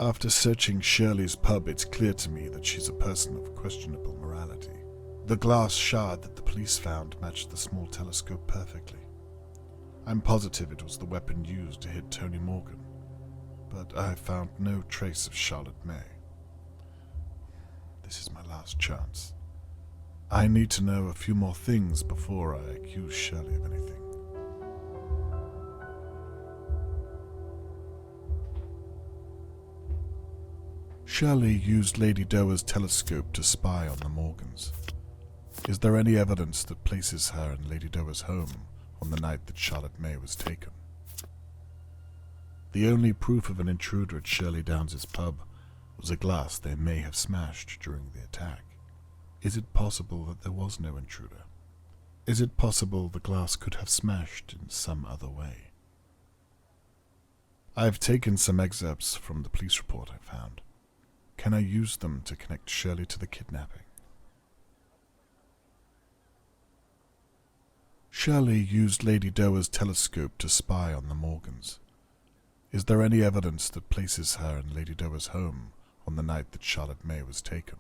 After searching Shirley's pub, it's clear to me that she's a person of questionable morality. The glass shard that the police found matched the small telescope perfectly. I'm positive it was the weapon used to hit Tony Morgan, but I have found no trace of Charlotte May. This is my last chance. I need to know a few more things before I accuse Shirley of anything. Shirley used Lady Doer's telescope to spy on the Morgans. Is there any evidence that places her in Lady Doer's home on the night that Charlotte May was taken? The only proof of an intruder at Shirley Downs' pub was a glass they may have smashed during the attack. Is it possible that there was no intruder? Is it possible the glass could have smashed in some other way? I've taken some excerpts from the police report I found. Can I use them to connect Shirley to the kidnapping? Shirley used Lady Doer's telescope to spy on the Morgans. Is there any evidence that places her in Lady Doer's home on the night that Charlotte May was taken?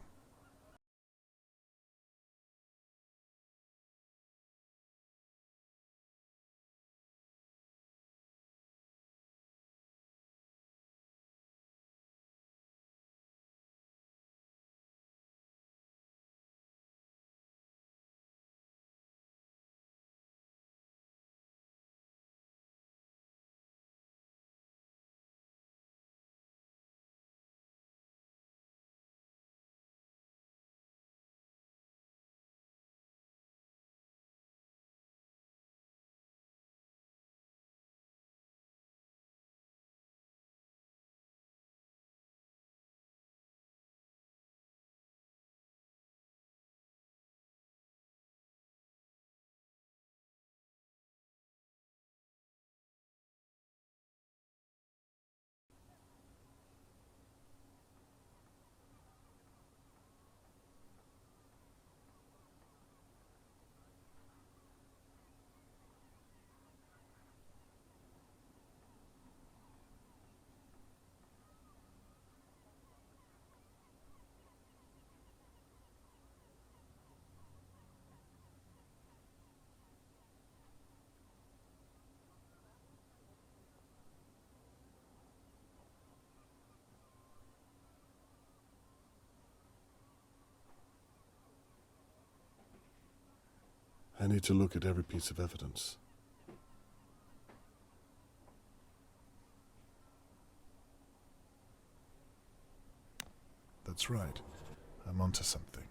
I need to look at every piece of evidence. That's right. I'm onto something.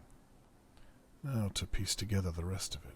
Now to piece together the rest of it.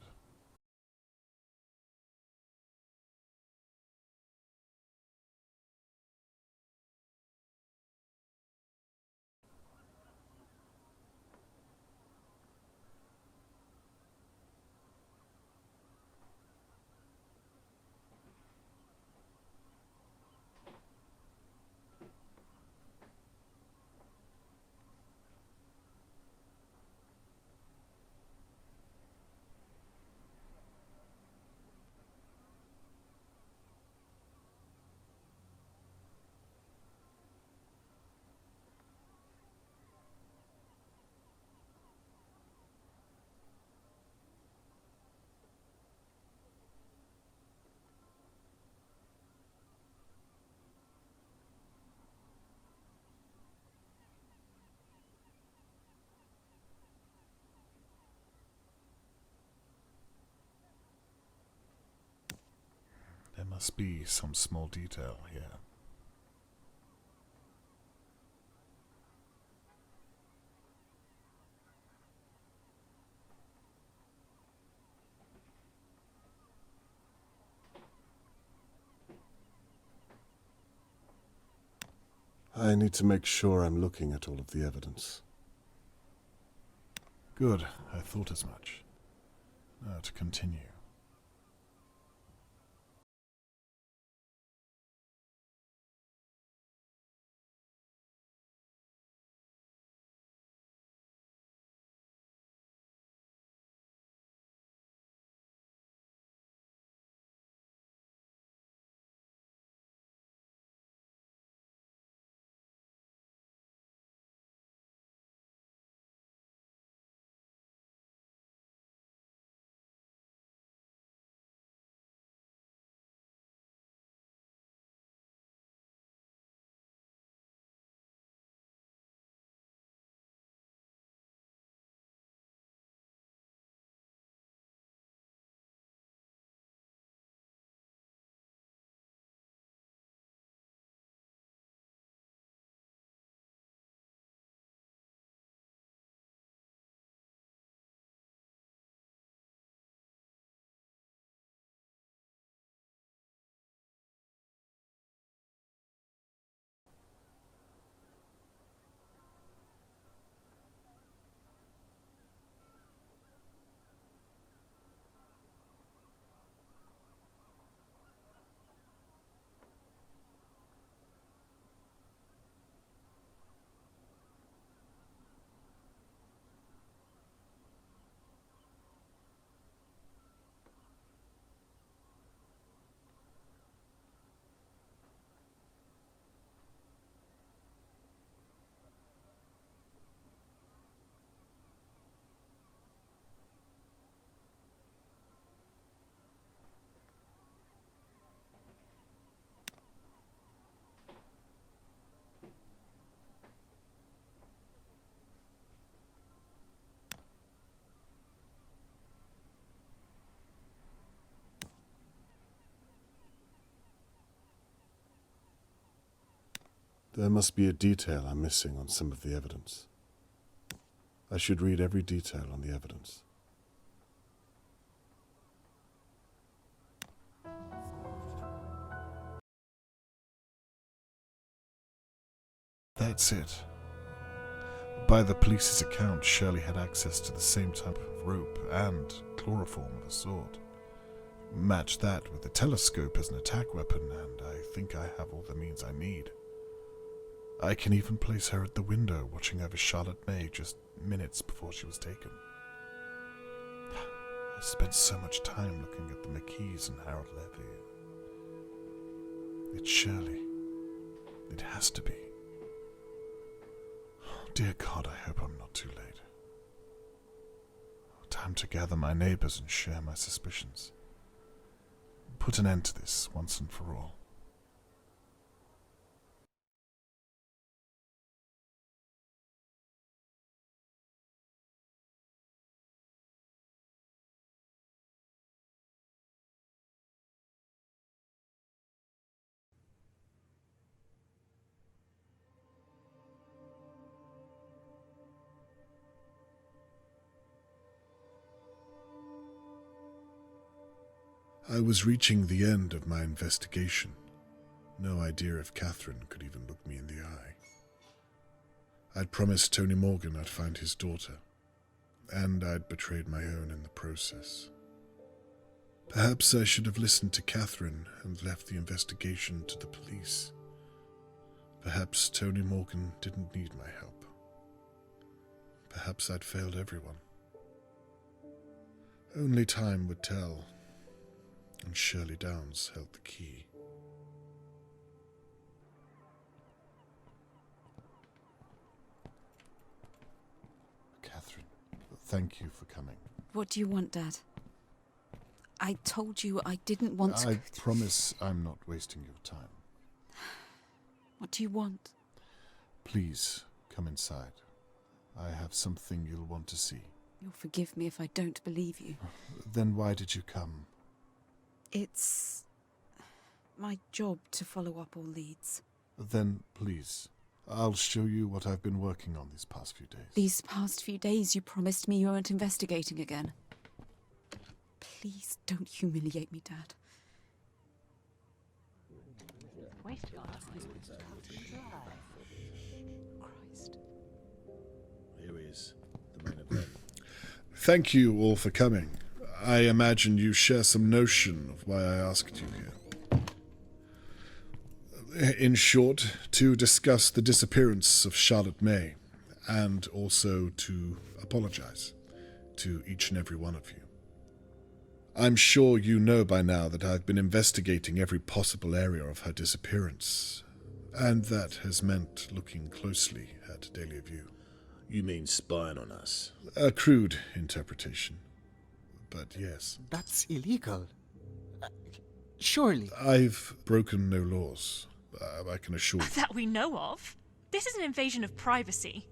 There must be some small detail here. I need to make sure I'm looking at all of the evidence. Good, I thought as much. Now to continue. There must be a detail I'm missing on some of the evidence. I should read every detail on the evidence. That's it. By the police's account, Shirley had access to the same type of rope and chloroform of a sword. Match that with the telescope as an attack weapon, and I think I have all the means I need. I can even place her at the window watching over Charlotte May just minutes before she was taken. I spent so much time looking at the McKees and Harold Levy. It's Shirley. It has to be. Dear God, I hope I'm not too late. Time to gather my neighbors and share my suspicions. Put an end to this once and for all. I was reaching the end of my investigation. No idea if Catherine could even look me in the eye. I'd promised Tony Morgan I'd find his daughter, and I'd betrayed my own in the process. Perhaps I should have listened to Catherine and left the investigation to the police. Perhaps Tony Morgan didn't need my help. Perhaps I'd failed everyone. Only time would tell. And Shirley Downs held the key. Catherine, thank you for coming. What do you want, Dad? I told you I didn't want to... I promise I'm not wasting your time. What do you want? Please, come inside. I have something you'll want to see. You'll forgive me if I don't believe you. Then why did you come? It's my job to follow up all leads. Then, please, I'll show you what I've been working on these past few days. These past few days you promised me you weren't investigating again. Please don't humiliate me, Dad. Christ. Here he is, the main event. Thank you all for coming. I imagine you share some notion of why I asked you here. In short, to discuss the disappearance of Charlotte May, and also to apologize to each and every one of you. I'm sure you know by now that I've been investigating every possible area of her disappearance, and that has meant looking closely at Dahlia View. You mean spying on us? A crude interpretation. But yes. That's illegal. Surely. I've broken no laws, I can assure you. That we know of. This is an invasion of privacy.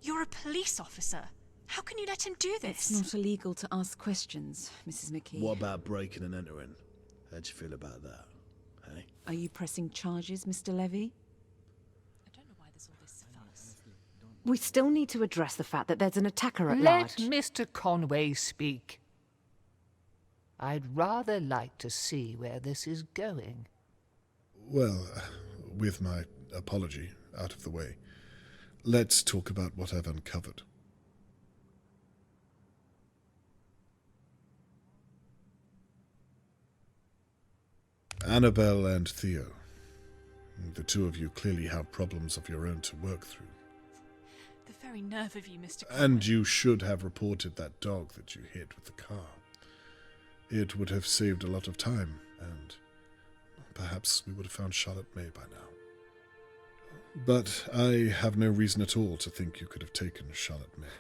You're a police officer. How can you let him do this? It's not illegal to ask questions, Mrs. McKee. What about breaking and entering? How'd you feel about that, hey? Are you pressing charges, Mr. Levy? I don't know why there's all this fuss. We still need to address the fact that there's an attacker at Let large. Mr. Conway speak. I'd rather like to see where this is going. Well, with my apology out of the way, let's talk about what I've uncovered. Annabelle and Theo. The two of you clearly have problems of your own to work through. The very nerve of you, Mr. Conway. And you should have reported that dog that you hit with the car. It would have saved a lot of time, and perhaps we would have found Charlotte May by now. But I have no reason at all to think you could have taken Charlotte May.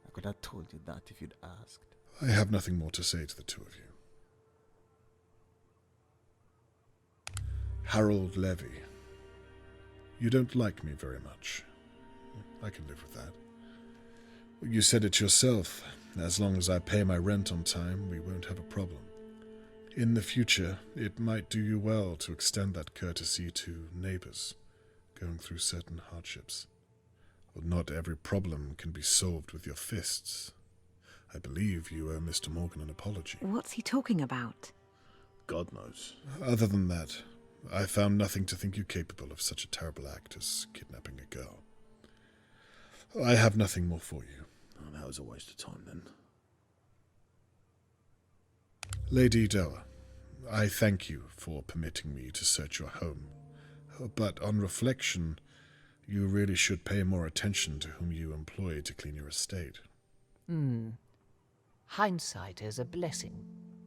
I could have told you that if you'd asked. I have nothing more to say to the two of you. Harold Levy. You don't like me very much. I can live with that. You said it yourself. As long as I pay my rent on time, we won't have a problem. In the future, it might do you well to extend that courtesy to neighbors. going through certain hardships. Well, not every problem can be solved with your fists. I believe you owe Mr. Morgan an apology. What's he talking about? God knows. Other than that, I found nothing to think you capable of such a terrible act as kidnapping a girl. I have nothing more for you. Oh, that was a waste of time then. Lady Doa, I thank you for permitting me to search your home, but on reflection, you really should pay more attention to whom you employ to clean your estate. Hindsight is a blessing.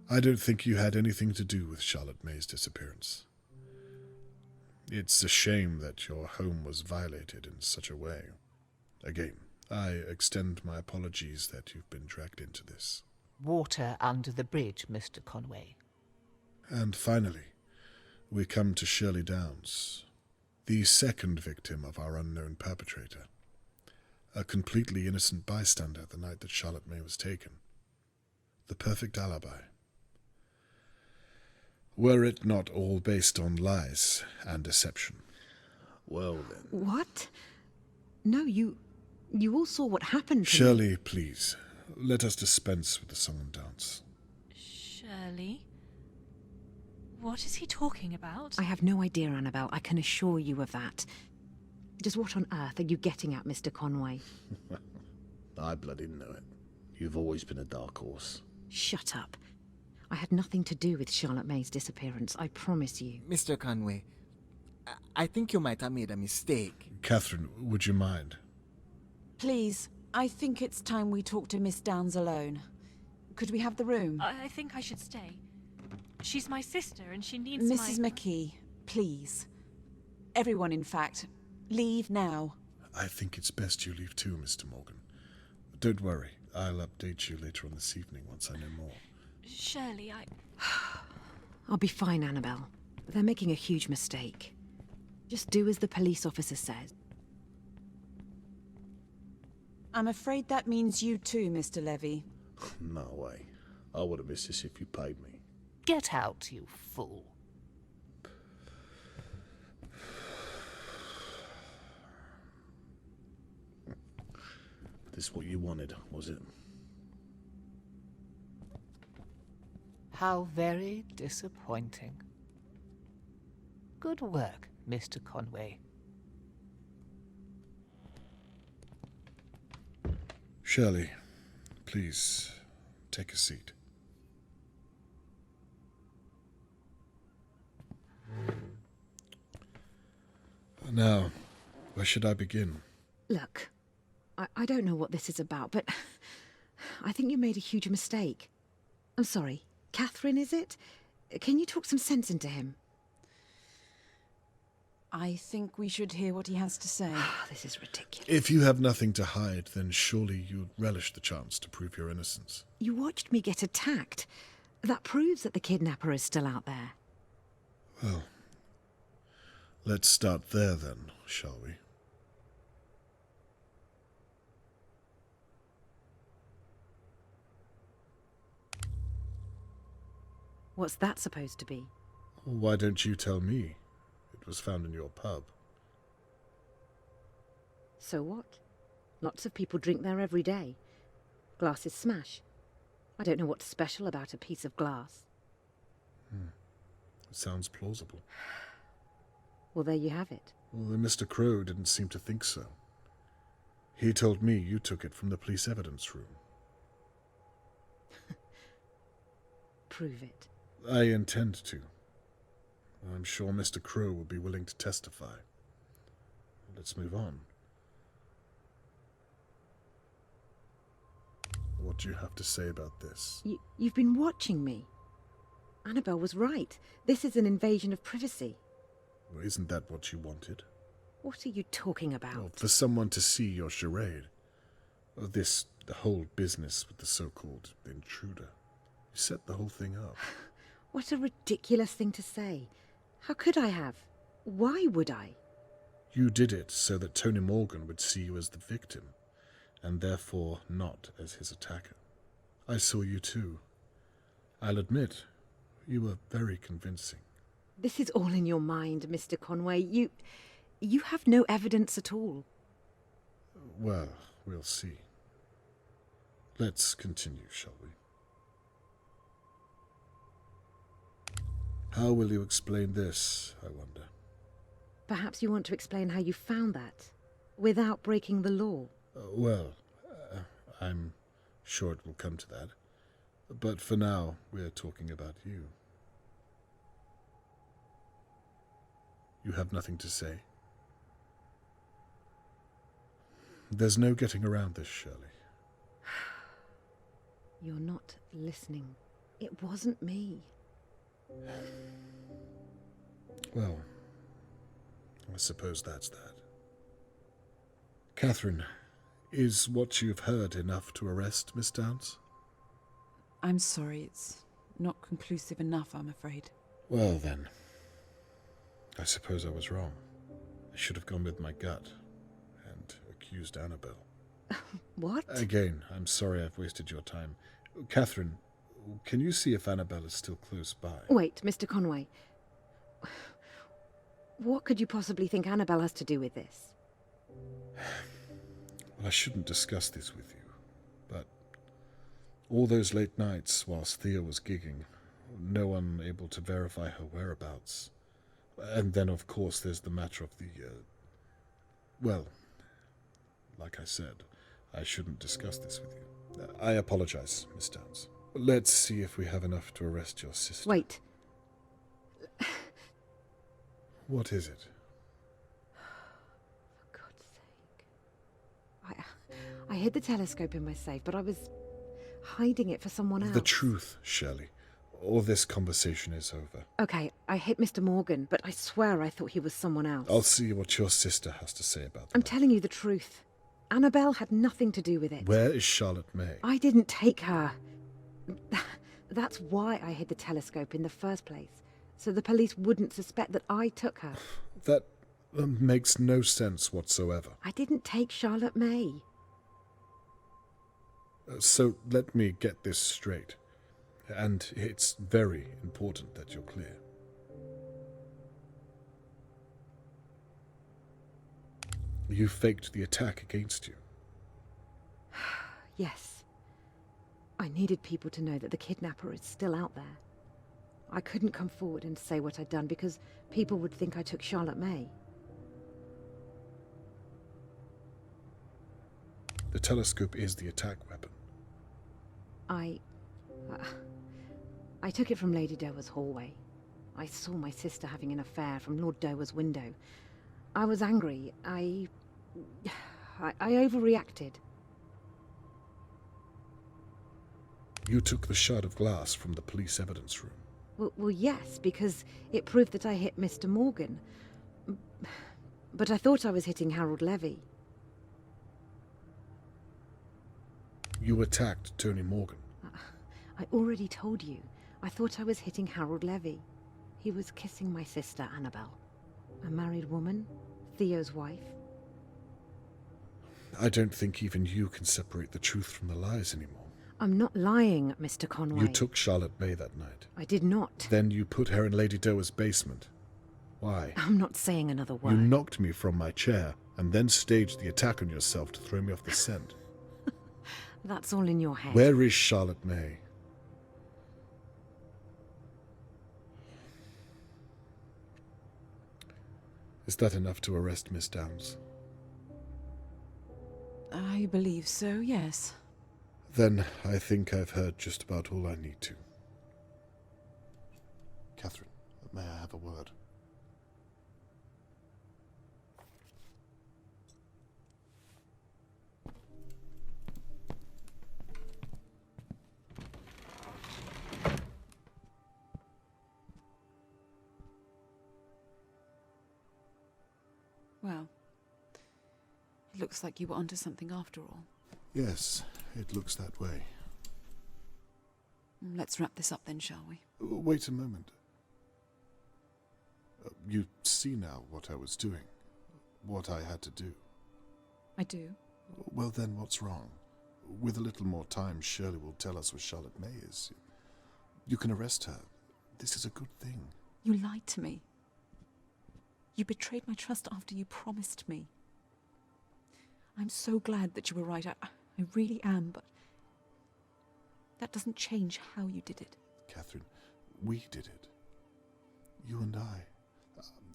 I don't think you had anything to do with Charlotte May's disappearance. It's a shame that your home was violated in such a way. Again, I extend my apologies that you've been dragged into this. Water under the bridge, Mr. Conway. And finally, we come to Shirley Downs, the second victim of our unknown perpetrator. A completely innocent bystander the night that Charlotte May was taken. The perfect alibi. Were it not all based on lies and deception. Well then. What? No, you all saw what happened to me. Shirley, please, let us dispense with the song and dance. Shirley? What is he talking about? I have no idea, Annabelle. I can assure you of that. Just what on earth are you getting at, Mr. Conway? I bloody know it. You've always been a dark horse. Shut up. I had nothing to do with Charlotte May's disappearance, I promise you. Mr. Conway, I think you might have made a mistake. Catherine, would you mind? Please, I think it's time we talk to Miss Downs alone. Could we have the room? I think I should stay. She's my sister and she needs Mrs. McKee, please. Everyone, in fact. Leave now. I think it's best you leave too, Mr. Morgan. Don't worry, I'll update you later on this evening once I know more. Shirley, I'll be fine, Annabelle. They're making a huge mistake. Just do as the police officer says. I'm afraid that means you too, Mr. Levy. No way. I would have missed this if you paid me. Get out, you fool. This what you wanted, was it? How very disappointing. Good work, Mr. Conway. Shirley, please, take a seat. Now, where should I begin? Look, I don't know what this is about, but I think you made a huge mistake. I'm sorry. Catherine, is it? Can you talk some sense into him? I think we should hear what he has to say. This is ridiculous. If you have nothing to hide, then surely you'd relish the chance to prove your innocence. You watched me get attacked. That proves that the kidnapper is still out there. Well, let's start there then, shall we? What's that supposed to be? Why don't you tell me? It was found in your pub. So what? Lots of people drink there every day. Glasses smash. I don't know what's special about a piece of glass. It sounds plausible. Well, there you have it. Well, Mr. Crow didn't seem to think so. He told me you took it from the police evidence room. Prove it. I intend to. I'm sure Mr. Crow will be willing to testify. Let's move on. What do you have to say about this? You've been watching me. Annabelle was right. This is an invasion of privacy. Well, isn't that what you wanted? What are you talking about? Well, for someone to see your charade. The whole business with the so-called intruder. You set the whole thing up. What a ridiculous thing to say. How could I have? Why would I? You did it so that Tony Morgan would see you as the victim, and therefore not as his attacker. I saw you too. I'll admit, you were very convincing. This is all in your mind, Mr. Conway. You have no evidence at all. Well, we'll see. Let's continue, shall we? How will you explain this, I wonder? Perhaps you want to explain how you found that, without breaking the law. I'm sure it will come to that. But for now, we're talking about you. You have nothing to say? There's no getting around this, Shirley. You're not listening. It wasn't me. Well, I suppose that's that. Catherine, is what you've heard enough to arrest Miss Downs? I'm sorry, it's not conclusive enough, I'm afraid. Well then, I suppose I was wrong. I should have gone with my gut and accused Annabelle. What? Again, I'm sorry I've wasted your time. Catherine, can you see if Annabelle is still close by? Wait, Mr. Conway. What could you possibly think Annabelle has to do with this? Well, I shouldn't discuss this with you, but all those late nights whilst Thea was gigging, no one able to verify her whereabouts. And then, of course, there's the matter of the, well, like I said, I shouldn't discuss this with you. I apologize, Miss Downs. Let's see if we have enough to arrest your sister. Wait. What is it? For God's sake. I hid the telescope in my safe, but I was hiding it for someone else. The truth, Shirley, or this conversation is over. Okay, I hit Mr. Morgan, but I swear I thought he was someone else. I'll see what your sister has to say about that. I'm telling you the truth. Annabelle had nothing to do with it. Where is Charlotte May? I didn't take her. That's why I hid the telescope in the first place, so the police wouldn't suspect that I took her. That makes no sense whatsoever. I didn't take Charlotte May. So let me get this straight. And it's very important that you're clear. You faked the attack against you. Yes. I needed people to know that the kidnapper is still out there. I couldn't come forward and say what I'd done because people would think I took Charlotte May. The telescope is the attack weapon. I took it from Lady Dowa's hallway. I saw my sister having an affair from Lord Dowa's window. I was angry. I overreacted. You took the shard of glass from the police evidence room. Well, yes, because it proved that I hit Mr. Morgan. But I thought I was hitting Harold Levy. You attacked Tony Morgan. I already told you. I thought I was hitting Harold Levy. He was kissing my sister, Annabelle. A married woman, Theo's wife. I don't think even you can separate the truth from the lies anymore. I'm not lying, Mr. Conway. You took Charlotte May that night. I did not. Then you put her in Lady Dowa's basement. Why? I'm not saying another word. You knocked me from my chair and then staged the attack on yourself to throw me off the scent. That's all in your head. Where is Charlotte May? Is that enough to arrest Miss Downs? I believe so, yes. Then I think I've heard just about all I need to. Catherine, may I have a word? Well, it looks like you were onto something after all. Yes, it looks that way. Let's wrap this up then, shall we? Wait a moment. You see now what I was doing, what I had to do. I do. Well then, what's wrong? With a little more time, Shirley will tell us where Charlotte May is. You can arrest her. This is a good thing. You lied to me. You betrayed my trust after you promised me. I'm so glad that you were right. I really am, but that doesn't change how you did it. Catherine, we did it. You and I.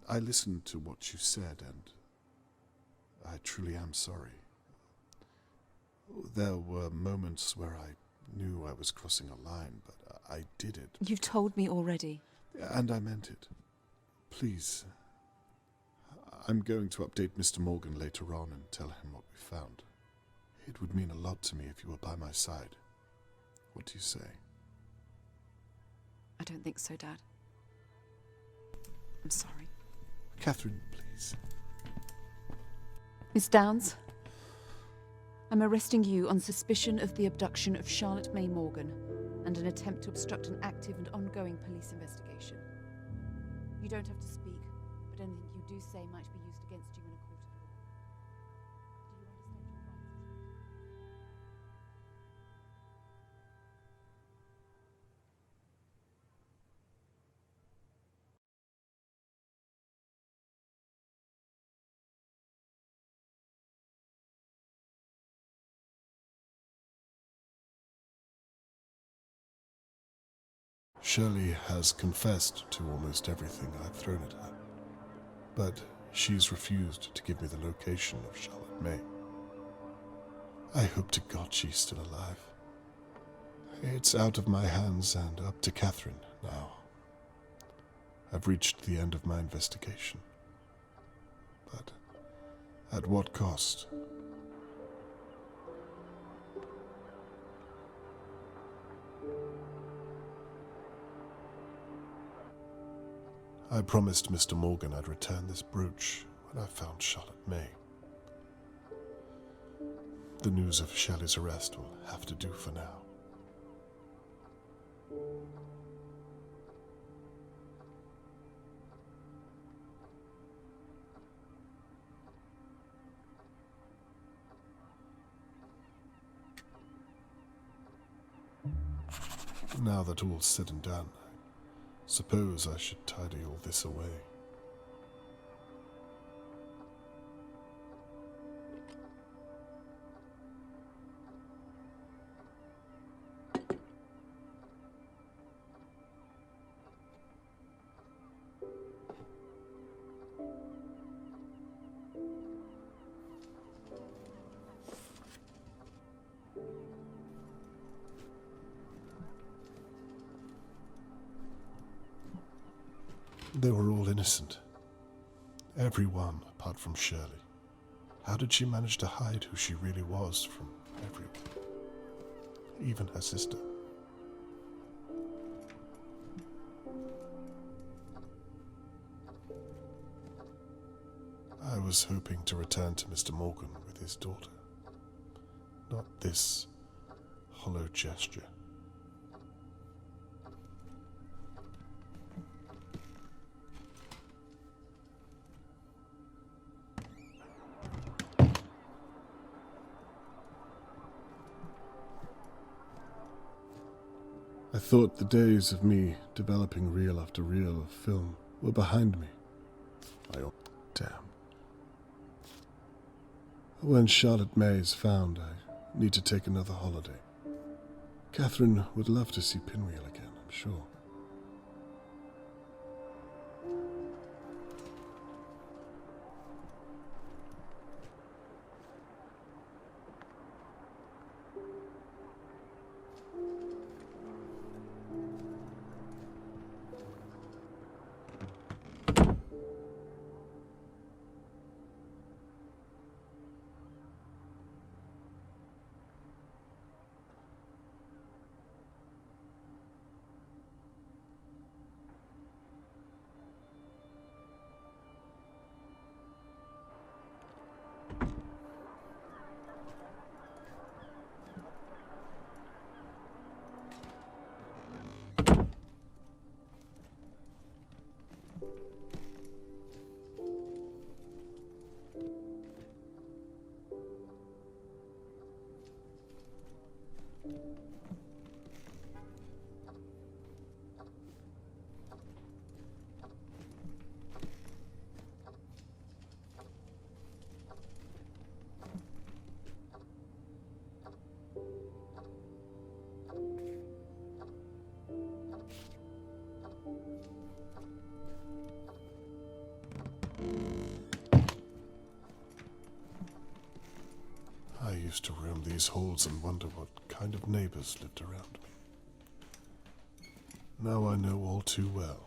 I listened to what you said, and I truly am sorry. There were moments where I knew I was crossing a line, but I did it. You've told me already. And I meant it. Please. I'm going to update Mr. Morgan later on and tell him what we found. It would mean a lot to me if you were by my side. What do you say? I don't think so, Dad. I'm sorry. Catherine, please. Miss Downs, I'm arresting you on suspicion of the abduction of Charlotte May Morgan and an attempt to obstruct an active and ongoing police investigation. You don't have to speak, but anything you do say might be used against you in a court of law. Do you understand your rights? Shirley has confessed to almost everything I've thrown at her, but she's refused to give me the location of Charlotte May. I hope to God she's still alive. It's out of my hands and up to Catherine now. I've reached the end of my investigation. But at what cost? I promised Mr. Morgan I'd return this brooch when I found Charlotte May. The news of Shirley's arrest will have to do for now. Now that all's said and done, I suppose I should tidy all this away. They were all innocent. Everyone apart from Shirley. How did she manage to hide who she really was from everyone? Even her sister. I was hoping to return to Mr. Morgan with his daughter. Not this hollow gesture. I thought the days of me developing reel after reel of film were behind me. Damn. When Charlotte May is found, I need to take another holiday. Catherine would love to see Pinwheel again, I'm sure. used to roam these halls and wonder what kind of neighbors lived around me. Now I know all too well.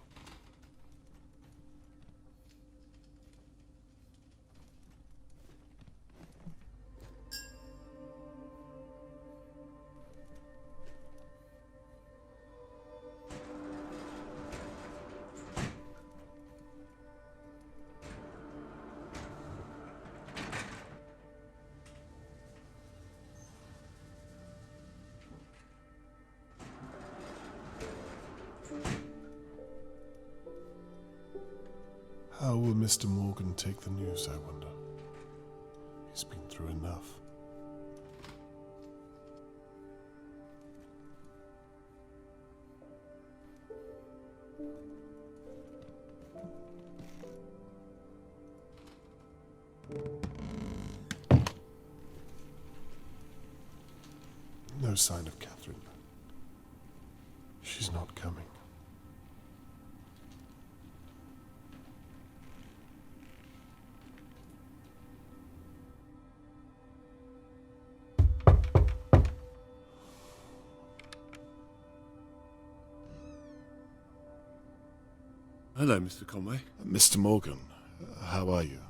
How will Mr. Morgan take the news, I wonder? He's been through enough. No sign of Catherine. She's not coming. Hello, Mr. Conway. Mr. Morgan, how are you?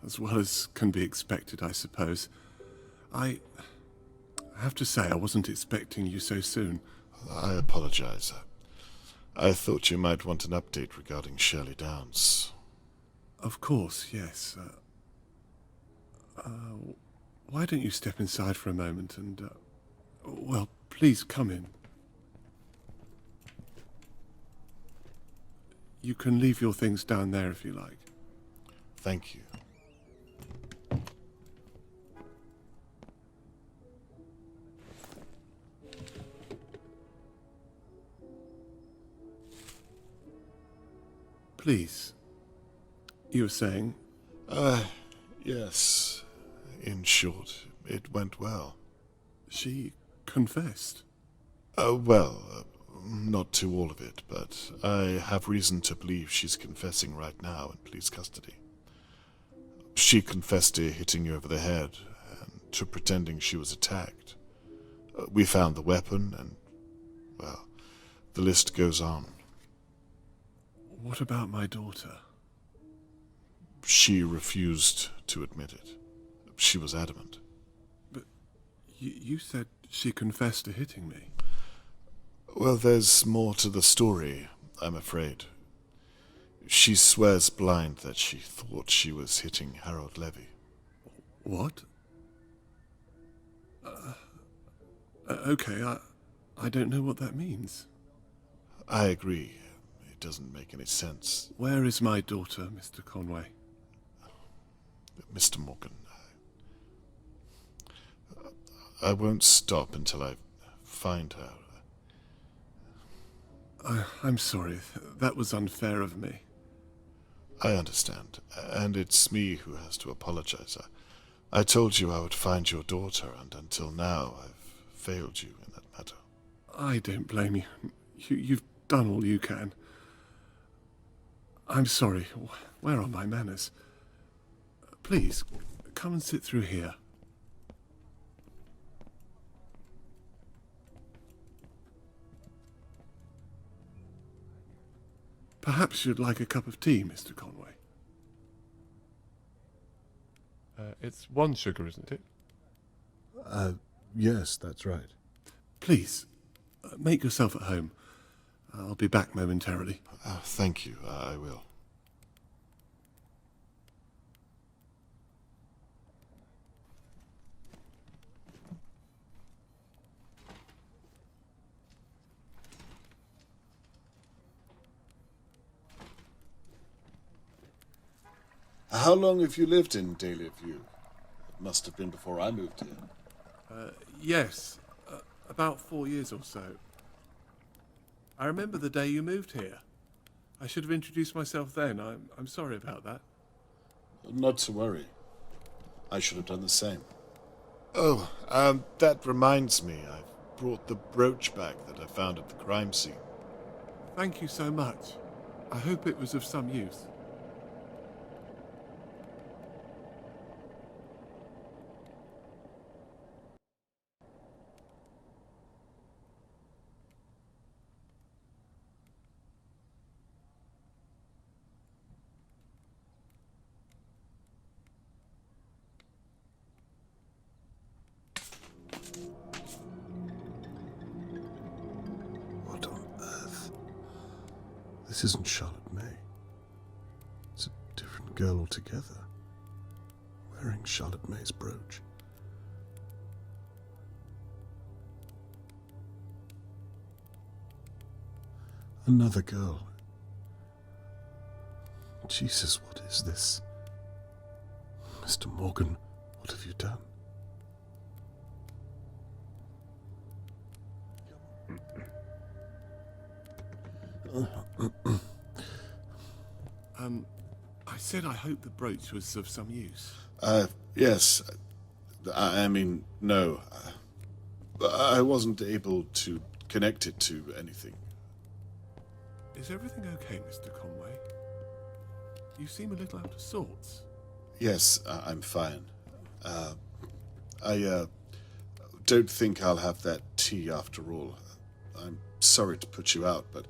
As well as can be expected, I suppose. I have to say I wasn't expecting you so soon. I apologize. I thought you might want an update regarding Shirley Downs. Of course, yes. Why don't you step inside for a moment and, well, please come in. You can leave your things down there if you like. Thank you. Please. You were saying? Yes. In short, it went well. She confessed? Not to all of it, but I have reason to believe she's confessing right now in police custody. She confessed to hitting you over the head and to pretending she was attacked. We found the weapon and, well, the list goes on. What about my daughter? She refused to admit it. She was adamant. But you said she confessed to hitting me. Well, there's more to the story, I'm afraid. She swears blind that she thought she was hitting Harold Levy. What? Okay, I don't know what that means. I agree. It doesn't make any sense. Where is my daughter, Mr. Conway? Mr. Morgan, I won't stop until I find her. I'm sorry. That was unfair of me. I understand, and it's me who has to apologize. I told you I would find your daughter, and until now I've failed you in that matter. I don't blame you. You've done all you can. I'm sorry. Where are my manners? Please, come and sit through here. Perhaps you'd like a cup of tea, Mr. Conway. It's one sugar, isn't it? Yes, that's right. Please, make yourself at home. I'll be back momentarily. Thank you, I will. How long have you lived in Dahlia View? It must have been before I moved here. Yes, about 4 years or so. I remember the day you moved here. I should have introduced myself then. I'm sorry about that. Not to worry. I should have done the same. Oh, that reminds me. I've brought the brooch back that I found at the crime scene. Thank you so much. I hope it was of some use. This isn't Charlotte May. It's a different girl altogether, wearing Charlotte May's brooch. Another girl. Jesus, what is this? Mr. Morgan, what have you done? I said I hope the brooch was of some use. Yes. I mean, no. I wasn't able to connect it to anything. Is everything okay, Mr. Conway? You seem a little out of sorts. Yes, I'm fine. I don't think I'll have that tea after all. I'm sorry to put you out, but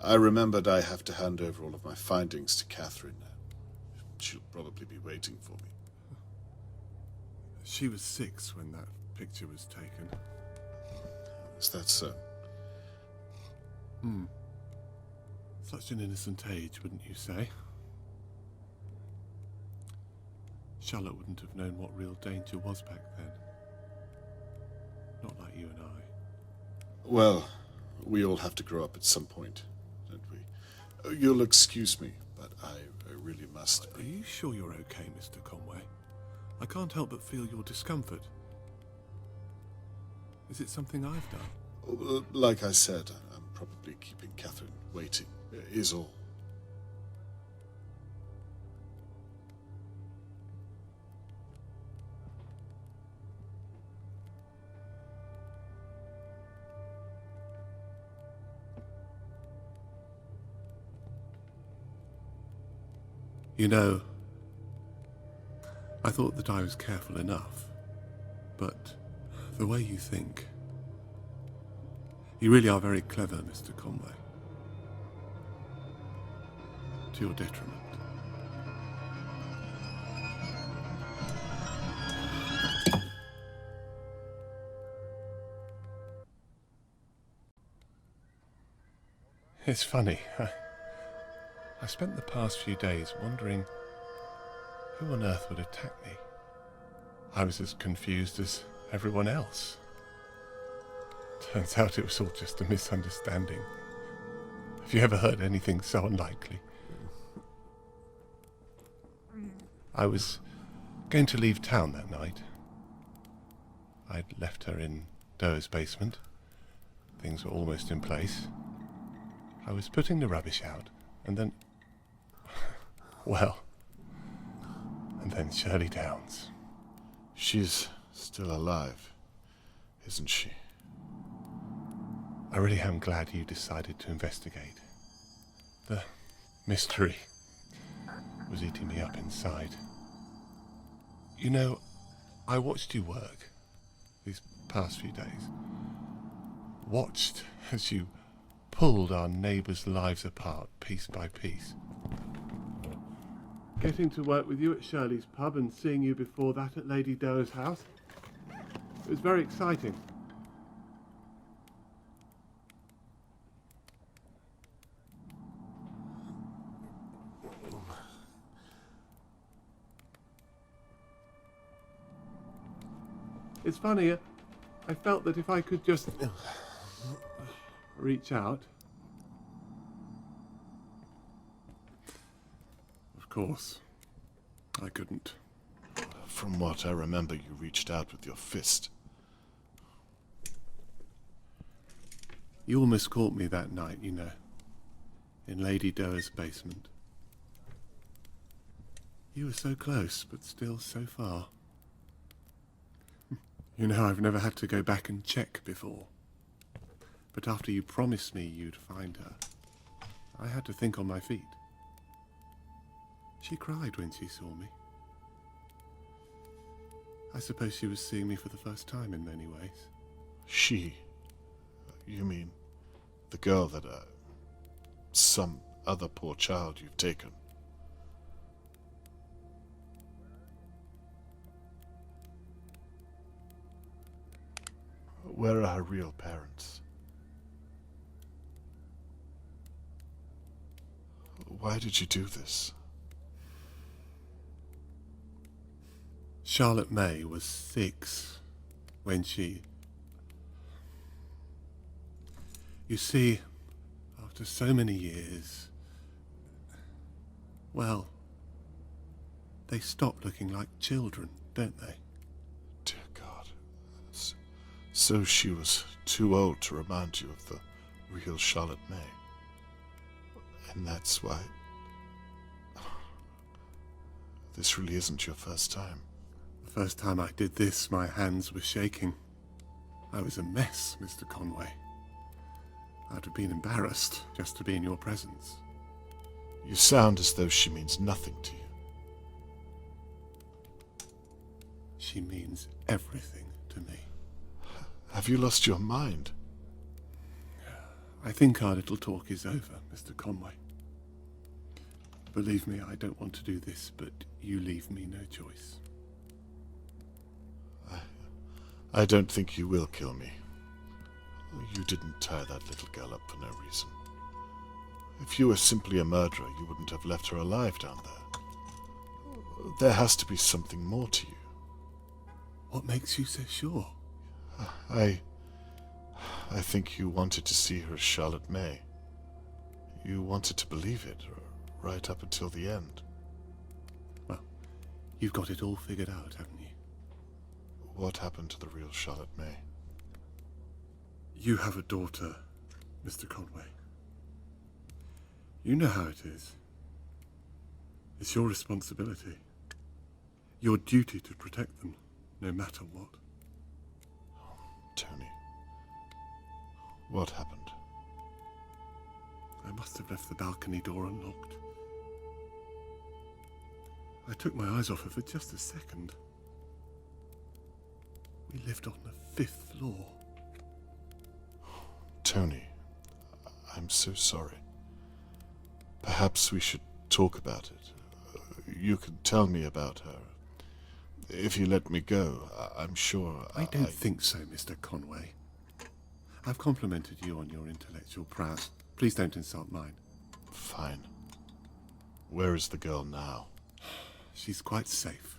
I remembered I have to hand over all of my findings to Catherine. She'll probably be waiting for me. She was 6 when that picture was taken. Is that so? Such an innocent age, wouldn't you say? Charlotte wouldn't have known what real danger was back then. Not like you and I. Well, we all have to grow up at some point, don't we? You'll excuse me, but I really must. Are you sure you're okay, Mr. Conway? I can't help but feel your discomfort. Is it something I've done? Like I said, I'm probably keeping Catherine waiting, is all. You know, I thought that I was careful enough, but the way you think, you really are very clever, Mr. Conway. To your detriment. It's funny. I spent the past few days wondering who on earth would attack me. I was as confused as everyone else. Turns out it was all just a misunderstanding. Have you ever heard anything so unlikely? I was going to leave town that night. I'd left her in Doe's basement. Things were almost in place. I was putting the rubbish out, and then... well... and then Shirley Downs. She's still alive, isn't she? I really am glad you decided to investigate. The mystery was eating me up inside. You know, I watched you work these past few days. Watched as you pulled our neighbours' lives apart piece by piece. Getting to work with you at Shirley's pub and seeing you before that at Lady Doe's house. It was very exciting. It's funny, I felt that if I could just reach out. Of course, I couldn't. From what I remember, you reached out with your fist. You almost caught me that night, you know, in Lady Doe's basement. You were so close, but still so far. You know, I've never had to go back and check before. But after you promised me you'd find her, I had to think on my feet. She cried when she saw me. I suppose she was seeing me for the first time in many ways. She? You mean the girl that, some other poor child you've taken? Where are her real parents? Why did you do this? Charlotte May was 6 when she... You see, after so many years, well, they stop looking like children, don't they? Dear God. So she was too old to remind you of the real Charlotte May. And that's why... This really isn't your first time. The first time I did this, my hands were shaking. I was a mess, Mr. Conway. I'd have been embarrassed just to be in your presence. You sound as though she means nothing to you. She means everything to me. Have you lost your mind? I think our little talk is over, Mr. Conway. Believe me, I don't want to do this, but you leave me no choice. I don't think you will kill me. You didn't tie that little girl up for no reason. If you were simply a murderer, you wouldn't have left her alive down there. There has to be something more to you. What makes you so sure? I think you wanted to see her as Charlotte May. You wanted to believe it, right up until the end. Well, you've got it all figured out, haven't you? What happened to the real Charlotte May? You have a daughter, Mr. Conway. You know how it is. It's your responsibility. Your duty to protect them, no matter what. Tony, what happened? I must have left the balcony door unlocked. I took my eyes off her for just a second. We lived on the 5th floor. Tony, I'm so sorry. Perhaps we should talk about it. You can tell me about her. If you let me go, I'm sure I don't think so, Mr. Conway. I've complimented you on your intellectual prowess. Please don't insult mine. Fine. Where is the girl now? She's quite safe.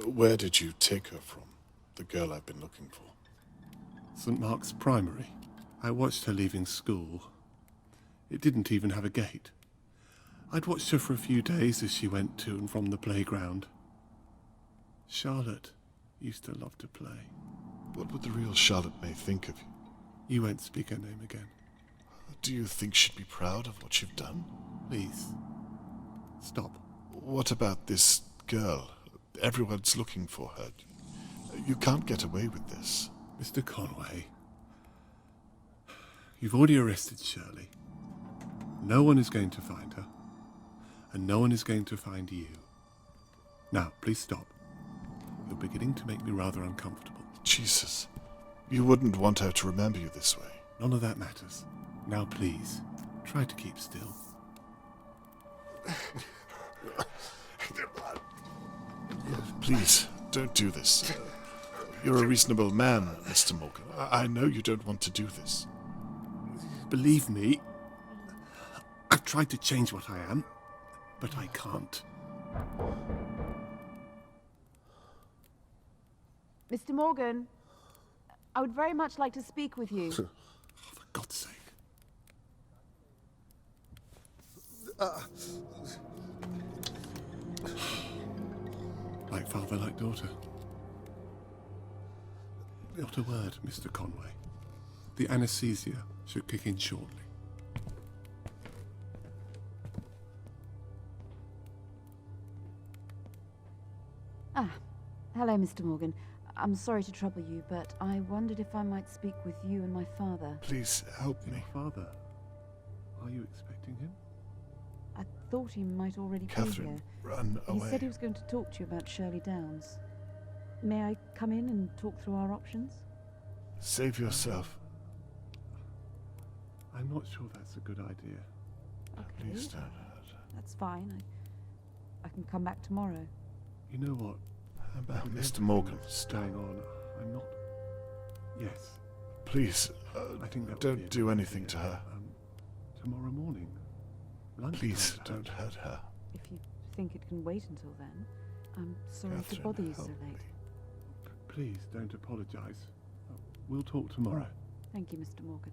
Where did you take her from? The girl I've been looking for. St. Mark's Primary. I watched her leaving school. It didn't even have a gate. I'd watched her for a few days as she went to and from the playground. Charlotte used to love to play. What would the real Charlotte May think of you? You won't speak her name again. Do you think she'd be proud of what you've done? Please, stop. What about this girl? Everyone's looking for her. You can't get away with this. Mr. Conway, you've already arrested Shirley. No one is going to find her, and no one is going to find you. Now, please stop. You're beginning to make me rather uncomfortable. Jesus, you wouldn't want her to remember you this way. None of that matters. Now, please, try to keep still. Please, don't do this. You're a reasonable man, Mr. Morgan. I know you don't want to do this. Believe me, I've tried to change what I am, but I can't. Mr. Morgan, I would very much like to speak with you. For God's sake. Like father, like daughter. Not a word, Mr. Conway. The anesthesia should kick in shortly. Hello, Mr. Morgan. I'm sorry to trouble you, but I wondered if I might speak with you and my father. Please help me. Your father? Are you expecting him? I thought he might already be Catherine, here. run He away. said he was going to talk to you about Shirley Downs. May I come in and talk through our options? Save yourself. I'm not sure that's a good idea. Okay, Please don't hurt her. that's fine. I can come back tomorrow. You know what? About With Mr. everything Morgan. that's going on, I'm not... Yes. Please, I think that would be a don't do good anything idea. to her. Tomorrow morning. Lunchtime, Please perhaps. don't hurt her. If you think it can wait until then, I'm sorry Catherine, to bother you so help late. me. Please don't apologise. We'll talk tomorrow. Thank you, Mr. Morgan.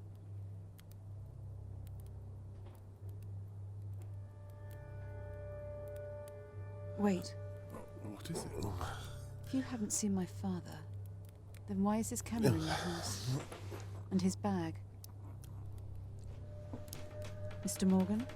Wait, What is it? If you haven't seen my father, then why is his camera in your house? And his bag? Mr. Morgan?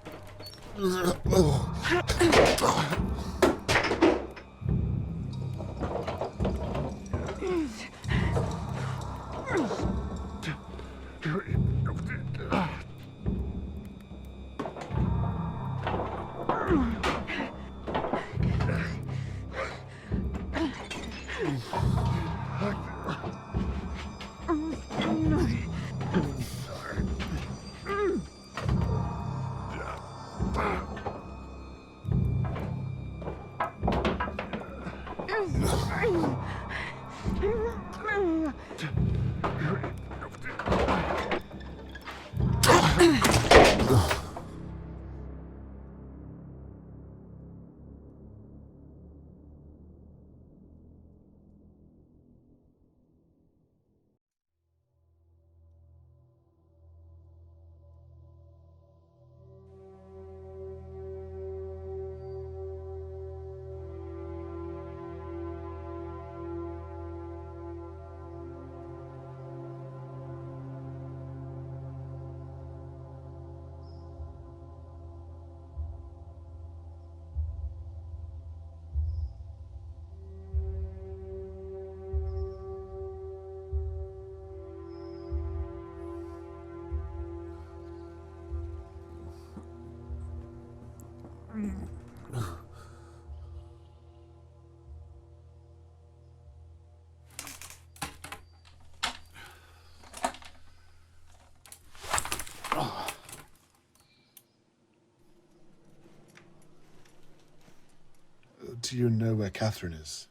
Do you know where Catherine is?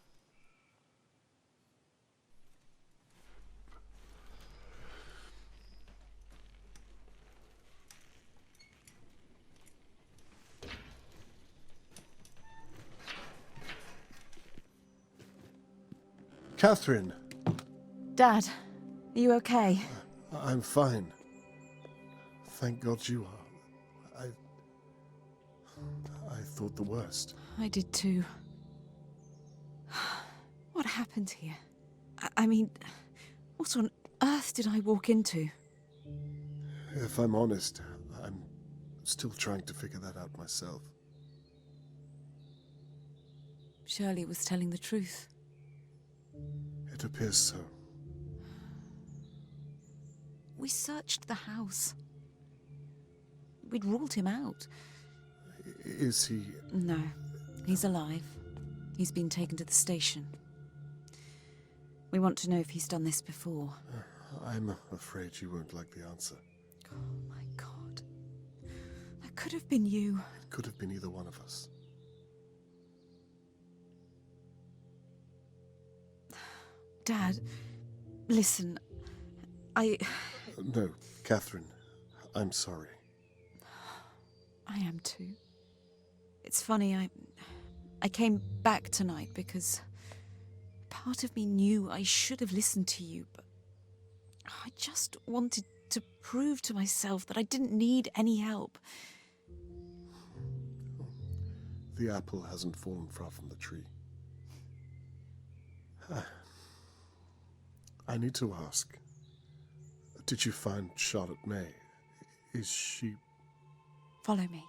Catherine! Dad, are you okay? I'm fine. Thank God you are. I thought the worst. I did too. What happened here? I mean, what on earth did I walk into? If I'm honest, I'm still trying to figure that out myself. Shirley was telling the truth. It appears so. We searched the house. We'd ruled him out. Is he... No, he's alive. He's been taken to the station. We want to know if he's done this before. I'm afraid you won't like the answer. Oh my God. That could have been you. It could have been either one of us. Dad, listen, No, Catherine, I'm sorry. I am too. It's funny, I came back tonight because part of me knew I should have listened to you, but I just wanted to prove to myself that I didn't need any help. The apple hasn't fallen far from the tree. I need to ask, did you find Charlotte May? Is she... Follow me.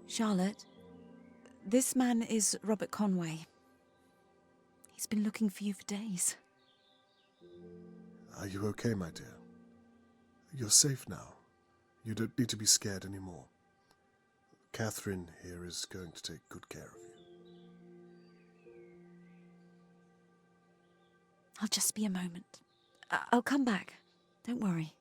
Charlotte, this man is Robert Conway. He's been looking for you for days. Are you okay, my dear? You're safe now. You don't need to be scared anymore. Catherine here is going to take good care of you. I'll just be a moment. I'll come back. Don't worry.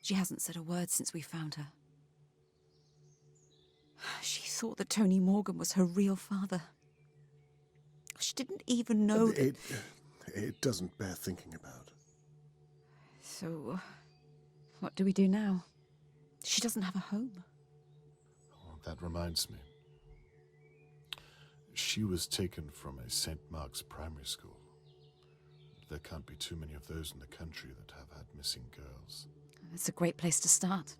She hasn't said a word since we found her. She thought that Tony Morgan was her real father. She didn't even know that... It doesn't bear thinking about. So, what do we do now? She doesn't have a home. Oh, that reminds me. She was taken from a St. Mark's primary school. There can't be too many of those in the country that have had missing girls. It's a great place to start.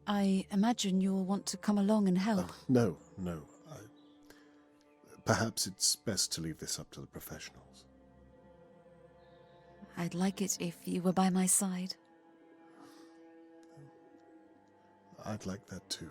I imagine you'll want to come along and help. No. Perhaps it's best to leave this up to the professionals. I'd like it if you were by my side. I'd like that too.